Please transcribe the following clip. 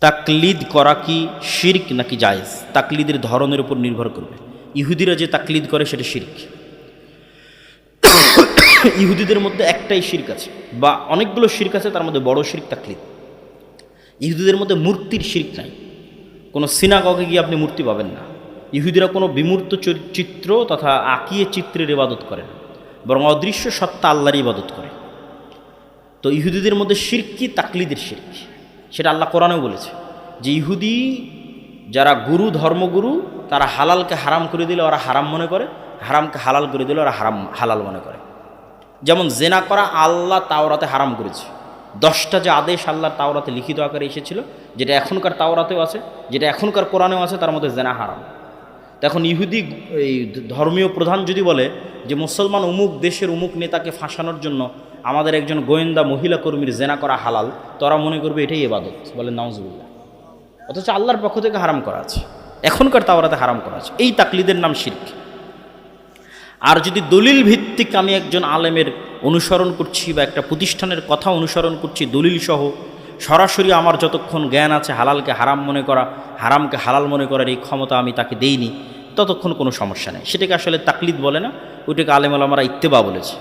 তাকলিদ করা কি শিরক নাকি জায়েজ? তাকলিদের ধরনের উপর নির্ভর করবে। ইহুদিরা যে তাকলিদ করে সেটা শিরক। ইহুদিদের মধ্যে একটাই শিরক আছে, বা অনেকগুলো শিরক আছে, তার মধ্যে বড় শিরক তাকলিদ। ইহুদিদের মধ্যে মূর্তির শিরক নাই। কোনো সিনাগগে গিয়ে আপনি মূর্তি পাবেন না। ইহুদিরা কোনো বিমূর্ত চিত্র তথা আঁকিয়ে চিত্রের ইবাদত করে না, বরং অদৃশ্য সত্তা আল্লাহর ইবাদত করে। তো ইহুদিদের মধ্যে শিরক কি? তাকলিদের শিরক। সেটা আল্লাহ কোরআনেও বলেছে যে ইহুদি যারা গুরু, ধর্মগুরু, তারা হালালকে হারাম করে দিলে ওরা হারাম মনে করে, হারামকে হালাল করে দিলে ওরা হালাল মনে করে। যেমন জেনা করা আল্লাহ তাওরাতে হারাম করেছে। 10টা যে আদেশ আল্লাহর তাওরাতে লিখিত আকারে এসেছিল, যেটা এখনকার তাওরাতেও আছে, যেটা এখনকার কোরআনেও আছে, তার মধ্যে জেনা হারাম। এখন ইহুদি এই ধর্মীয় প্রধান যদি বলে যে মুসলমান অমুক দেশের অমুক নেতাকে ফাঁসানোর জন্য আমাদের একজন গোয়েন্দা মহিলা কর্মীর জেনা করা হালাল, তোরা মনে করবে এটাই ইবাদত, বলে নাউজুবিল্লাহ। অথচ আল্লাহর পক্ষ থেকে হারাম করা আছে, এখনকার তাওরাতে হারাম করা আছে। এই তাকলিদের নাম শিরক। আর যদি দলিল ভিত্তিক আমি একজন আলেমের অনুসরণ করছি বা একটা প্রতিষ্ঠানের কথা অনুসরণ করছি দলিল সহ, সরাসরি আমার যতক্ষণ জ্ঞান আছে হালালকে হারাম মনে করা, হারামকে হালাল মনে করার এই ক্ষমতা আমি তাকে দেইনি, ততক্ষণ কোনো সমস্যা নেই। সেটাকে আসলে তাকলিদ বলে না, ওইটাকে আলেম ওলামারা ইত্তেবা বলেছে।